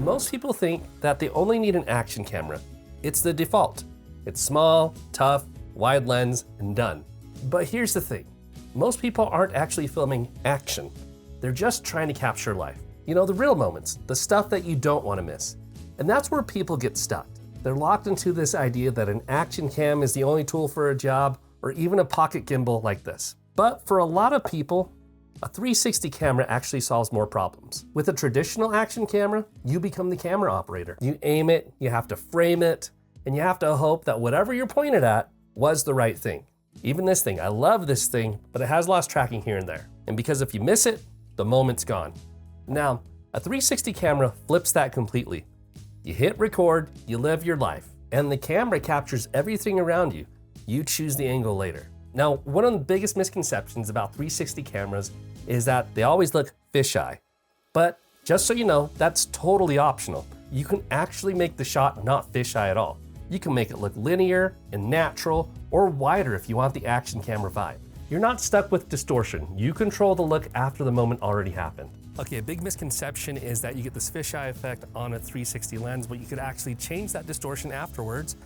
Most people think that they only need an action camera. It's the default. It's small, tough, wide lens, and done. But here's the thing. Most people aren't actually filming action. They're just trying to capture life. You know, the real moments, the stuff that you don't want to miss. And that's where people get stuck. They're locked into this idea that an action cam is the only tool for a job, or even a pocket gimbal like this. But for a lot of people, a 360 camera actually solves more problems. With a traditional action camera, you become the camera operator. You aim it, you have to frame it, and you have to hope that whatever you're pointed at was the right thing. Even this thing, I love this thing, but it has lost tracking here and there. And because if you miss it, the moment's gone. Now, a 360 camera flips that completely. You hit record, you live your life, and the camera captures everything around you. You choose the angle later. Now, one of the biggest misconceptions about 360 cameras is that they always look fisheye. But just so you know, that's totally optional. You can actually make the shot not fisheye at all. You can make it look linear and natural, or wider if you want the action camera vibe. You're not stuck with distortion. You control the look after the moment already happened. Okay, a big misconception is that you get this fisheye effect on a 360 lens, but you could actually change that distortion afterwards.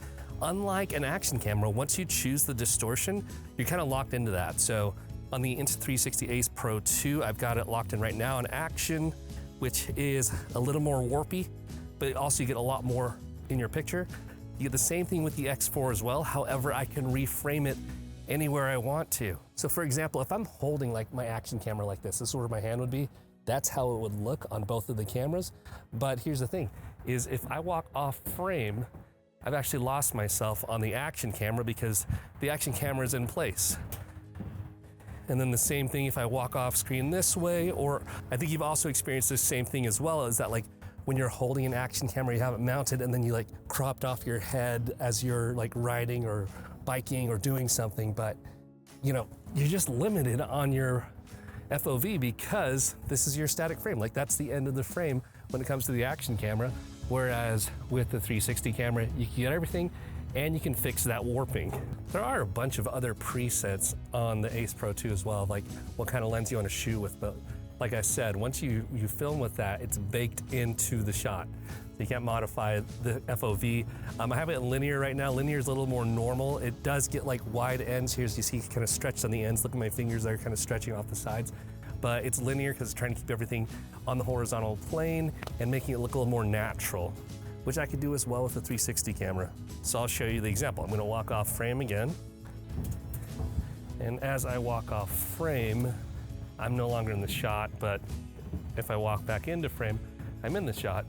Unlike an action camera, once you choose the distortion, you're kind of locked into that. So on the Insta360 Ace Pro 2, I've got it locked in right now in action, which is a little more warpy, but also you get a lot more in your picture. You get the same thing with the X4 as well. However, I can reframe it anywhere I want to. So for example, if I'm holding like my action camera like this is where my hand would be. That's how it would look on both of the cameras. But here's the thing, is if I walk off frame, I've actually lost myself on the action camera because the action camera is in place. And then the same thing if I walk off screen this way, or I think you've also experienced the same thing as well, is that like when you're holding an action camera, you have it mounted and then you like cropped off your head as you're like riding or biking or doing something, but you know, you're just limited on your FOV because this is your static frame. Like that's the end of the frame when it comes to the action camera. Whereas with the 360 camera, you can get everything and you can fix that warping. There are a bunch of other presets on the Ace Pro 2 as well, like what kind of lens you want to shoot with. But like I said, once you film with that, it's baked into the shot. So you can't modify the FOV. I have it in linear right now. Linear is a little more normal. It does get like wide ends here, as you see kind of stretched on the ends. Look at my fingers, they're kind of stretching off the sides. But it's linear because it's trying to keep everything on the horizontal plane and making it look a little more natural, which I could do as well with the 360 camera. So I'll show you the example. I'm gonna walk off frame again. And as I walk off frame, I'm no longer in the shot, but if I walk back into frame, I'm in the shot.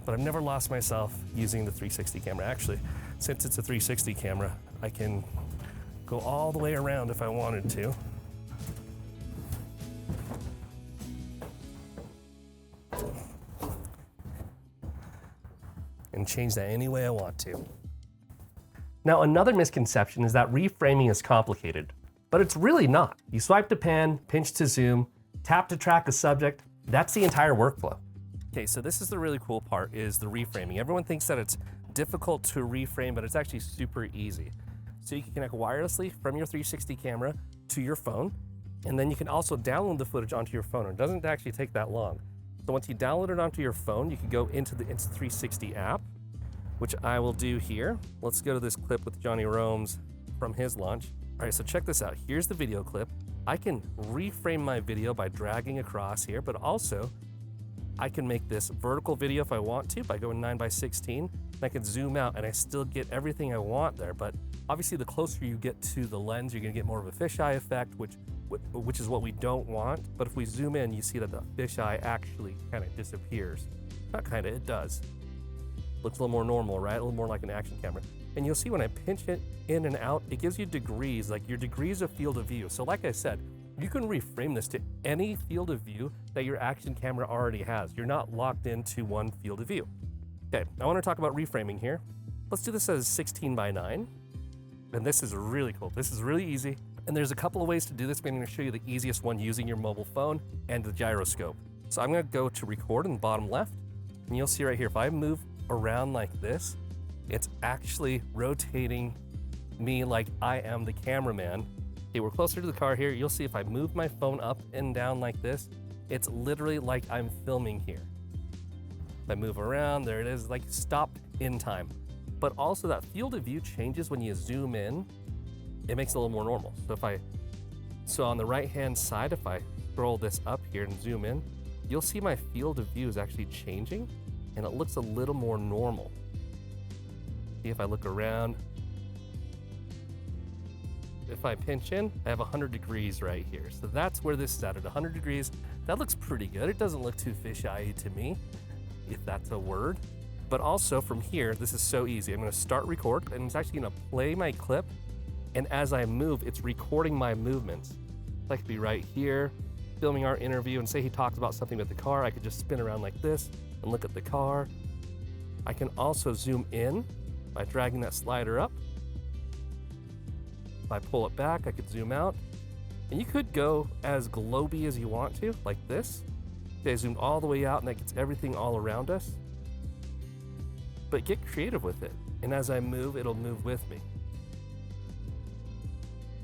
But I've never lost myself using the 360 camera. Actually, since it's a 360 camera, I can go all the way around if I wanted to. And change that any way I want to. Now, another misconception is that reframing is complicated, but it's really not. You swipe to pan, pinch to zoom, tap to track a subject. That's the entire workflow. Okay, so this is the really cool part, is the reframing. Everyone thinks that it's difficult to reframe, but it's actually super easy. So you can connect wirelessly from your 360 camera to your phone, and then you can also download the footage onto your phone. It doesn't actually take that long. So once you download it onto your phone, you can go into the Insta360 app, which I will do here. Let's go to this clip with Johnny Rome's from his launch. All right, so check this out. Here's the video clip. I can reframe my video by dragging across here, but also I can make this vertical video if I want to by going 9:16. And I can zoom out and I still get everything I want there. But obviously the closer you get to the lens, you're gonna get more of a fisheye effect, which is what we don't want. But if we zoom in, you see that the fisheye actually kind of disappears. Not kind of, it does. Looks a little more normal, right? A little more like an action camera. And you'll see when I pinch it in and out, it gives you degrees, like your degrees of field of view. So like I said, you can reframe this to any field of view that your action camera already has. You're not locked into one field of view. Okay, I want to talk about reframing here. Let's do this as 16:9. And this is really cool. This is really easy. And there's a couple of ways to do this, but I'm going to show you the easiest one using your mobile phone and the gyroscope. So I'm going to go to record in the bottom left, and you'll see right here, if I move around like this, it's actually rotating me like I am the cameraman. Okay, we're closer to the car here. You'll see if I move my phone up and down like this, it's literally like I'm filming here. If I move around, there it is, like stopped in time. But also that field of view changes when you zoom in. It makes it a little more normal. So on the right-hand side, if I scroll this up here and zoom in, you'll see my field of view is actually changing and it looks a little more normal. See, if I look around, if I pinch in, I have 100 degrees right here. So that's where this is at 100 degrees. That looks pretty good. It doesn't look too fisheye to me, if that's a word. But also from here, this is so easy. I'm gonna start record and it's actually gonna play my clip. And as I move, it's recording my movements. So I could be right here, filming our interview, and say he talks about something with the car, I could just spin around like this and look at the car. I can also zoom in by dragging that slider up. If I pull it back, I could zoom out. And you could go as globy as you want to, like this. Okay, I zoomed all the way out and that gets everything all around us. But get creative with it. And as I move, it'll move with me.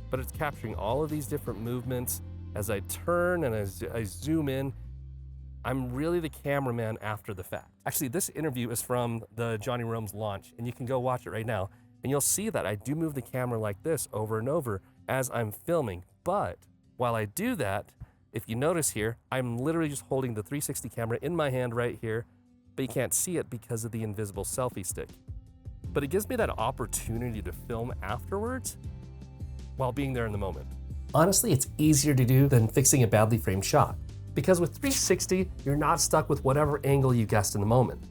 But it's capturing all of these different movements. As I turn and as I zoom in, I'm really the cameraman after the fact. Actually, this interview is from the Johnny Rome's launch, and you can go watch it right now. And you'll see that I do move the camera like this over and over as I'm filming. But while I do that, if you notice here, I'm literally just holding the 360 camera in my hand right here, but you can't see it because of the invisible selfie stick. But it gives me that opportunity to film afterwards while being there in the moment. Honestly, it's easier to do than fixing a badly framed shot, because with 360, you're not stuck with whatever angle you guessed in the moment.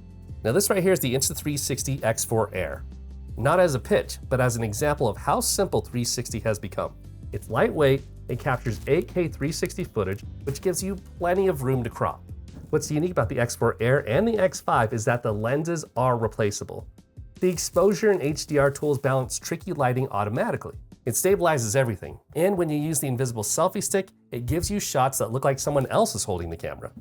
Now this right here is the Insta360 X4 Air. Not as a pitch, but as an example of how simple 360 has become. It's lightweight, it captures 8K 360 footage, which gives you plenty of room to crop. What's unique about the X4 Air and the X5 is that the lenses are replaceable. The exposure and HDR tools balance tricky lighting automatically. It stabilizes everything. And when you use the invisible selfie stick, it gives you shots that look like someone else is holding the camera.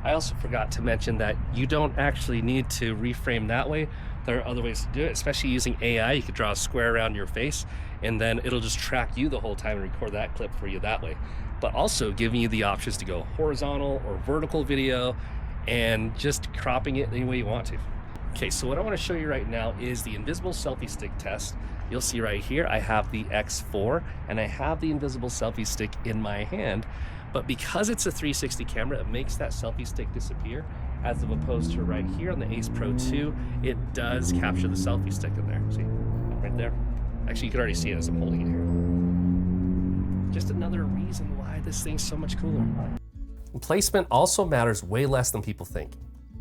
I also forgot to mention that you don't actually need to reframe that way. There are other ways to do it, especially using AI. You could draw a square around your face and then it'll just track you the whole time and record that clip for you that way. But also giving you the options to go horizontal or vertical video and just cropping it any way you want to. Okay, so what I want to show you right now is the invisible selfie stick test. You'll see right here, I have the X4 and I have the invisible selfie stick in my hand. But because it's a 360 camera, it makes that selfie stick disappear, as opposed to right here on the Ace Pro 2, it does capture the selfie stick in there. See, right there? Actually, you can already see it as I'm holding it here. Just another reason why this thing's so much cooler. Placement also matters way less than people think.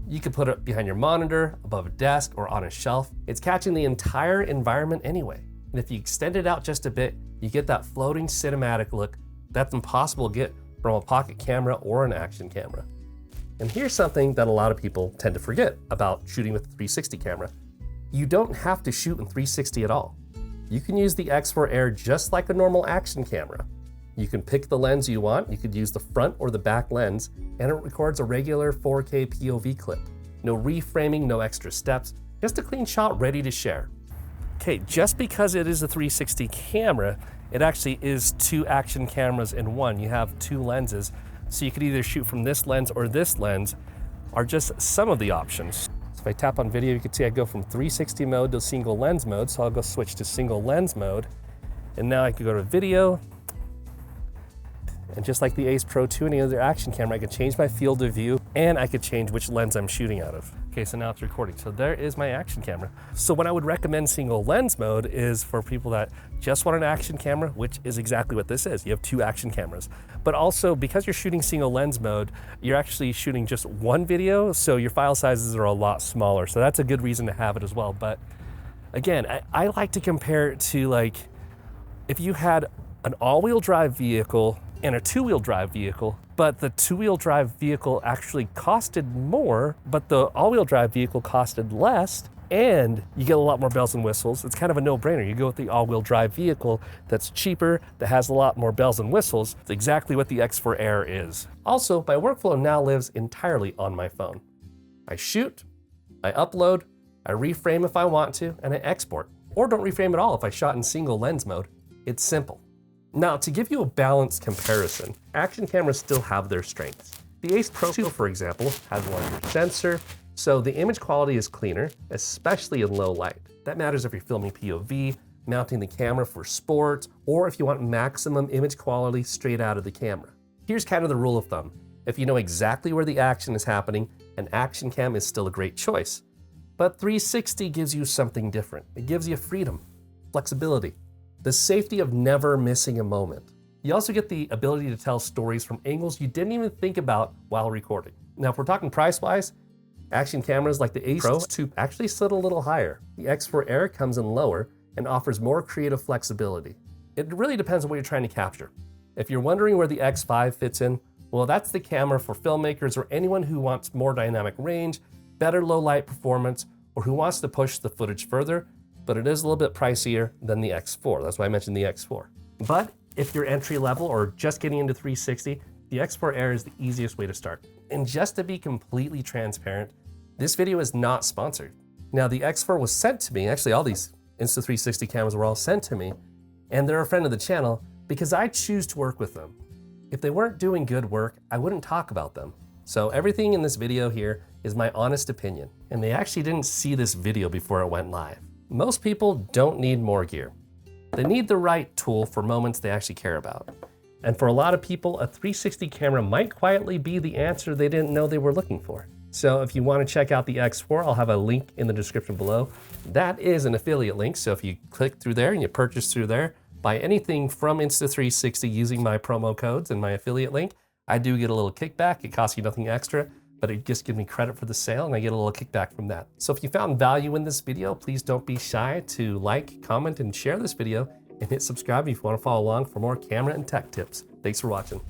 You could put it behind your monitor, above a desk, or on a shelf. It's catching the entire environment anyway. And if you extend it out just a bit, you get that floating cinematic look that's impossible to get from a pocket camera or an action camera. And here's something that a lot of people tend to forget about shooting with a 360 camera. You don't have to shoot in 360 at all. You can use the X4 Air just like a normal action camera. You can pick the lens you want. You could use the front or the back lens, and it records a regular 4K POV clip. No reframing, no extra steps, just a clean shot ready to share. Okay, just because it is a 360 camera, it actually is two action cameras in one. You have two lenses, so you could either shoot from this lens or this lens, are just some of the options. So if I tap on video, you can see I go from 360 mode to single lens mode, so I'll go switch to single lens mode, and now I could go to video, and just like the Ace Pro 2 and any other action camera, I could change my field of view and I could change which lens I'm shooting out of. Okay, so now it's recording. So there is my action camera. So what I would recommend single lens mode is for people that just want an action camera, which is exactly what this is. You have two action cameras. But also because you're shooting single lens mode, you're actually shooting just one video, so your file sizes are a lot smaller. So that's a good reason to have it as well. But again, I like to compare it to, like, if you had an all-wheel drive vehicle and a two-wheel drive vehicle, but the two-wheel drive vehicle actually costed more, but the all-wheel drive vehicle costed less, and you get a lot more bells and whistles. It's kind of a no-brainer. You go with the all-wheel drive vehicle that's cheaper, that has a lot more bells and whistles. It's exactly what the X4 Air is. Also, my workflow now lives entirely on my phone. I shoot, I upload, I reframe if I want to, and I export. Or don't reframe at all if I shot in single lens mode. It's simple. Now, to give you a balanced comparison, action cameras still have their strengths. The Ace Pro 2, for example, has a larger sensor, So the image quality is cleaner, especially in low light. That matters if you're filming POV, mounting the camera for sport, or if you want maximum image quality straight out of the camera. Here's kind of the rule of thumb. If you know exactly where the action is happening, an action cam is still a great choice. But 360 gives you something different. It gives you freedom, flexibility, the safety of never missing a moment. You also get the ability to tell stories from angles you didn't even think about while recording. Now, if we're talking price-wise, action cameras like the Ace Pro actually sit a little higher. The X4 Air comes in lower and offers more creative flexibility. It really depends on what you're trying to capture. If you're wondering where the X5 fits in, well, that's the camera for filmmakers or anyone who wants more dynamic range, better low light performance, or who wants to push the footage further, but it is a little bit pricier than the X4. That's why I mentioned the X4. But if you're entry level or just getting into 360, the X4 Air is the easiest way to start. And just to be completely transparent, this video is not sponsored. Now, the X4 was sent to me, actually all these Insta360 cameras were all sent to me, and they're a friend of the channel because I choose to work with them. If they weren't doing good work, I wouldn't talk about them. So everything in this video here is my honest opinion, and they actually didn't see this video before it went live. Most people don't need more gear. They need the right tool for moments they actually care about. And for a lot of people, a 360 camera might quietly be the answer they didn't know they were looking for. So if you want to check out the X4, I'll have a link in the description below. That is an affiliate link, so if you click through there and you purchase through there, buy anything from Insta360 using my promo codes and my affiliate link, I do get a little kickback. It costs you nothing extra, but it just gives me credit for the sale and I get a little kickback from that. So if you found value in this video, please don't be shy to like, comment, and share this video, and hit subscribe if you want to follow along for more camera and tech tips. Thanks for watching.